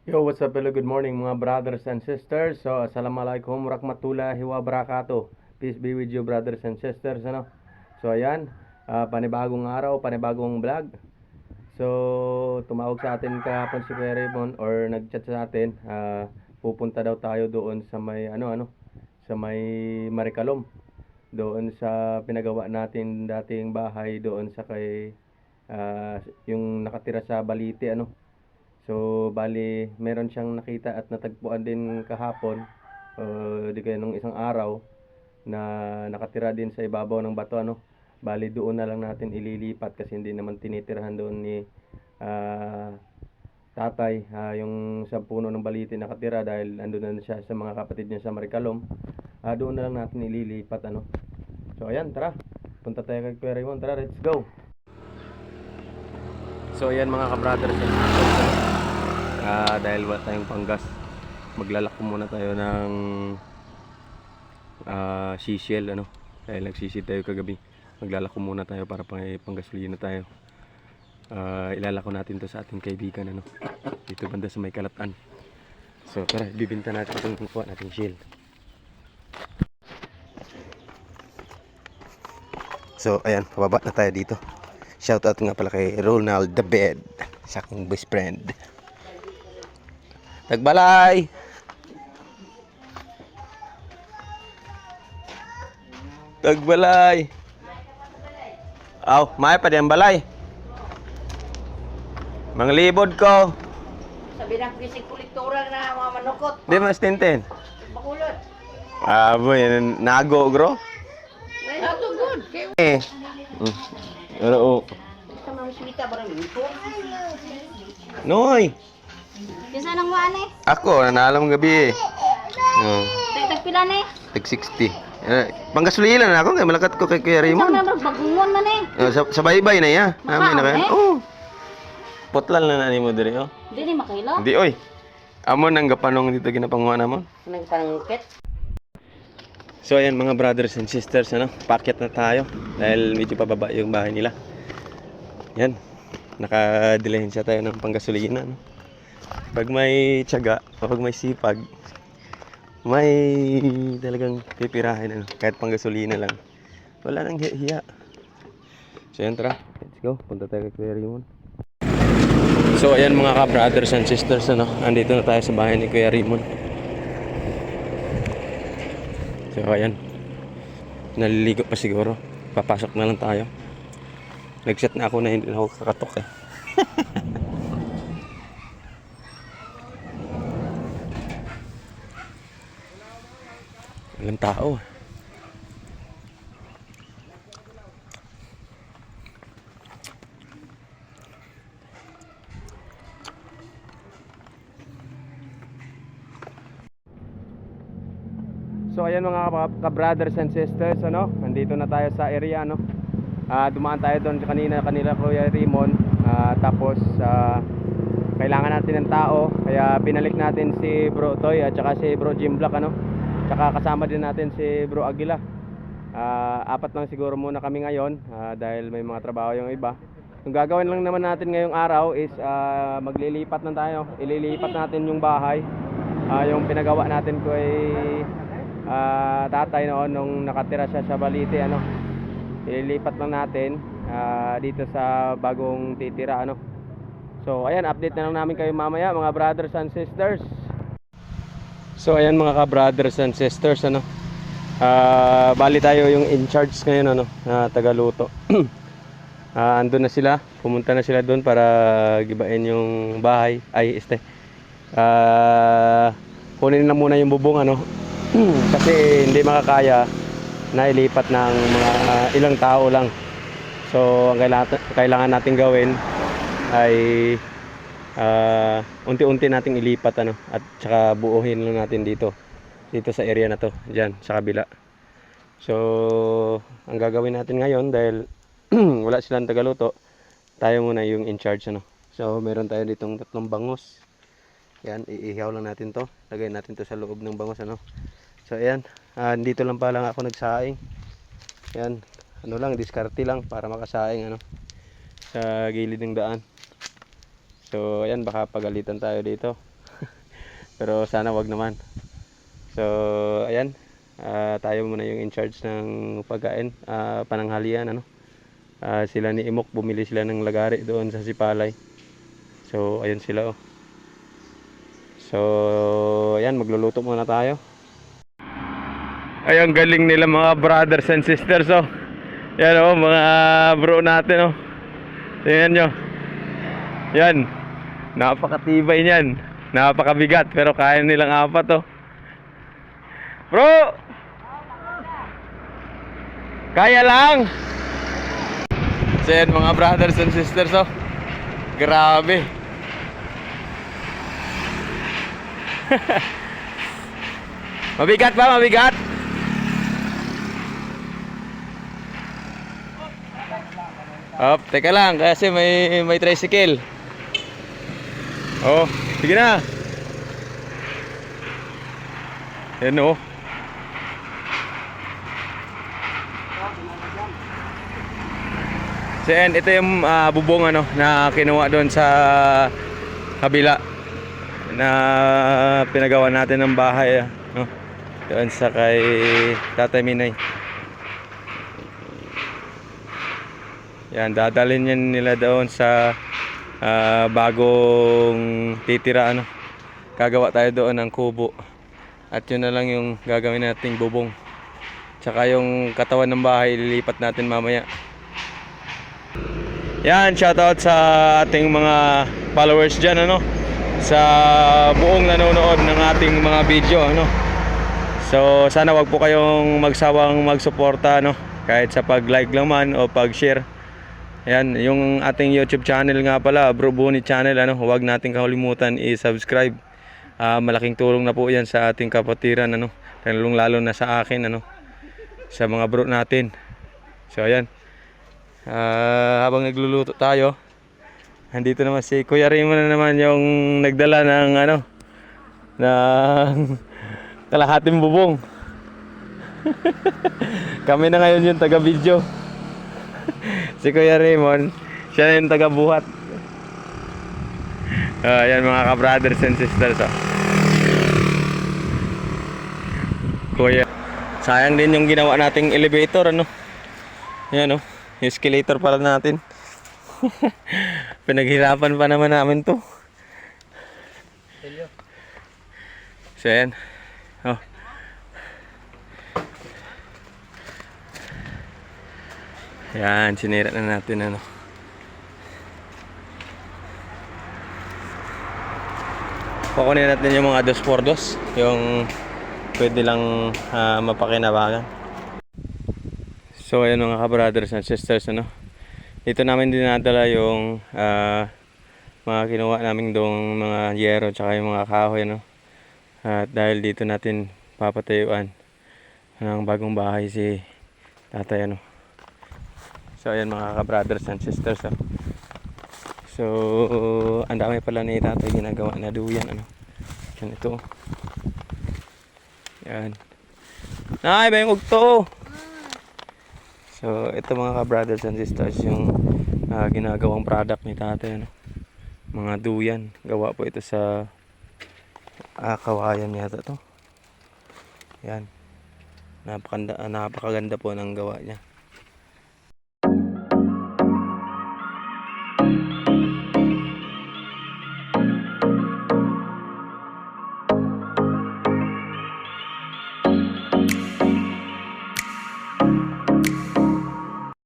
Yo, what's up? Hello, good morning mga brothers and sisters. So, assalamualaikum warahmatullahi wabarakatuh. Peace be with you brothers and sisters, ano? So, ayan, panibagong araw, panibagong vlog. So, tumawag sa atin kahapon si Kuya Raymond or nag-chat sa atin. Pupunta daw tayo doon sa may sa may Maricalom. Doon sa pinagawa natin dating bahay doon sa kay yung nakatira sa Balite, ano. So, bali, meron siyang nakita at natagpuan din kahapon, di kaya nung isang araw, na nakatira din sa ibabaw ng bato, ano. Bali, doon na lang natin ililipat kasi hindi naman tinitirahan doon ni ah, tatay, yung sa puno ng baliti nakatira dahil andun na siya sa mga kapatid niya sa Maricalom. Doon na lang natin ililipat, ano. So, ayan, tara. Punta tayo kay Kuya Raymond. Tara, let's go. So, ayan mga ka-brothers and sisters, dahil wala tayong panggas, maglalako muna tayo ng sisiel, ano, dahil nagsisid tayo kagabi. Maglalako muna tayo para panggasolina tayo. Ilalako natin to sa ating kaibigan, ano, dito banda sa may Kalatan. So tara, bibinta natin itong kuha nating shell. So ayan, pababa na tayo dito. Shoutout nga pala kay Ronald the Bed, sa aking best friend. Tagbalay! Tagbalay! Aw, may pa din balay. Manglibod ko. Sabi ng bisig kulektura na mga manukot. Di mas tintin. Bakulot. Boy, nago, bro. Not too good. Ano, oh. Sa mga mismita barang ito. Noy! Yung sanang waan eh. Ako, nanalo mong gabi eh. Oh, Tagpila na eh. tag 60. Panggasolina na ako, kaya malakat ko kay Kuya Isang Raymond. number bagungon man eh. Sa baybay na ya. Namin na kayo. eh? Oh. Potlan na nani mo diri, oh. Hindi ni makaila. Hindi, oy. Amon ang gapanong dito ginapanguha namon. Nang pangkit. So ayan mga brothers and sisters, ano, paakyat na tayo dahil medyo pababa yung bahay nila. Yan, nakadilihensya tayo ng panggasolina, no? Pag may tiyaga, pag may sipag, may talagang pipirahin, ano, kahit panggasolina lang. Wala nang hiya. So yan, tara, let's go, punta tayo kay Kuya Raymond. So ayan mga ka-brothers and sisters, ano, andito na tayo sa bahay ni Kuya Raymond. So ayan, naliligo pa siguro, papasok na lang tayo. Nag-set na ako na hindi na ako kakatok eh. Walang tao. So ayan mga ka-brothers and sisters, ano, nandito na tayo sa area, no. Dumaan tayo doon kanila Kuya Raymond, tapos kailangan natin ng tao, kaya pinalik natin si Bro Toy at saka si Bro Jim Black, ano. Tsaka kasama din natin si Bro Aguila. Apat lang siguro muna kami ngayon, dahil may mga trabaho yung iba. Yung gagawin lang naman natin ngayong araw is maglilipat na tayo. Ililipat natin yung bahay, yung pinagawa natin ko ay tatay noon nung nakatira siya sa Balite, ano. Ililipat lang natin dito sa bagong titira, ano. So ayan, update na lang namin kayo mamaya mga brothers and sisters. So ayan mga ka-brothers and sisters, ano. Bali tayo yung in charge ngayon, ano, tagaluto. Andun na sila, pumunta na sila doon para gibain yung bahay. Kunin na muna yung bubong, ano. Kasi hindi makakaya na ilipat ng mga ilang tao lang. So ang kailangan natin gawin ay unti-unti nating ilipat, ano, at saka buuhin lang natin dito sa area na to, diyan sa kabila. So ang gagawin natin ngayon, dahil wala silang tagaluto, tayo muna yung in charge, ano. So meron tayo ditong 3 bangus. Yan, iihaw lang natin to. Lagay natin to sa loob ng bangus, ano. So ayan, dito lang pa lang ako nagsaing. Yan, ano lang, diskarte lang para makasaing, ano, sa gilid ng daan. So ayan, baka pagalitan tayo dito. Pero sana wag naman. So, ayan. Tayo muna yung in charge ng pagkain, pananghalian, ano. Sila ni Imok, bumili sila ng lagari doon sa Sipalay. So, ayun sila, oh. So, ayan, magluluto muna tayo. Ay, ang galing nila mga brothers and sisters, oh. Yan, oh, mga bro natin, oh. Tingnan nyo. Yan. Napakatibay niyan. Napakabigat, pero kaya nilang apat, oh. Bro! Kaya lang! So, yan, mga brothers and sisters, oh. Grabe. Mabigat ba? Mabigat? Teka lang kasi may tricycle. Oh, sige na. Yan, oh. So, yan, ito yung bubong ano na kinuha doon sa kabila na pinagawa natin ng bahay, no? Doon sa kay Tatay Minay. Yan, dadalhin yan nila doon sa bagong titira, ano. Gagawa tayo doon ng kubo. At yun na lang yung gagawin nating bubong. Tsaka yung katawan ng bahay lilipat natin mamaya. Yan, shoutout sa ating mga followers dyan, ano, sa buong nanonood ng ating mga video, ano. So sana wag po kayong magsawang magsuporta, no, kahit sa pag-like lang man o pag-share. Yan, yung ating YouTube channel nga pala, Bro Buni Channel, ano, huwag nating kakalimutan i-subscribe. Malaking tulong na po yan sa ating kapatiran, ano, lalo na sa akin, ano, sa mga bro natin. So ayan, habang nagluluto tayo, andito naman si Kuya Raymond na naman yung nagdala ng ano, ng kalahating bubong. Kami na ngayon yung taga-video. Si Kuya Raymond, siya yung taga-buhat. Ayan mga ka-brothers and sisters, oh. Kuya, sayang din yung ginawa nating elevator, ano. Yan, oh, escalator pala natin. Pinaghirapan pa naman namin to. So yan, oh. Yan, sinira na natin, ano. Kukunin natin yung mga 2x2, yung pwede lang mapakinabangan. So ayan mga ka-brothers and sisters, ano. Dito namin dinadala yung mga kinuha namin doong mga yero tsaka yung mga kahoy, no. At dahil dito natin papatayuan ng bagong bahay si tatay, ano. So ayan mga ka-brothers and sisters, oh. So ang dami pala ni tatay ginagawa na duyan, ano. Yan ito. Yan. Nay, ba yung ugto? So ito mga ka-brothers and sisters yung ginagawang product ni tatay, ano. Mga duyan. Gawa po ito sa kawayan yata to. Yan. Napakaganda po ng gawa niya.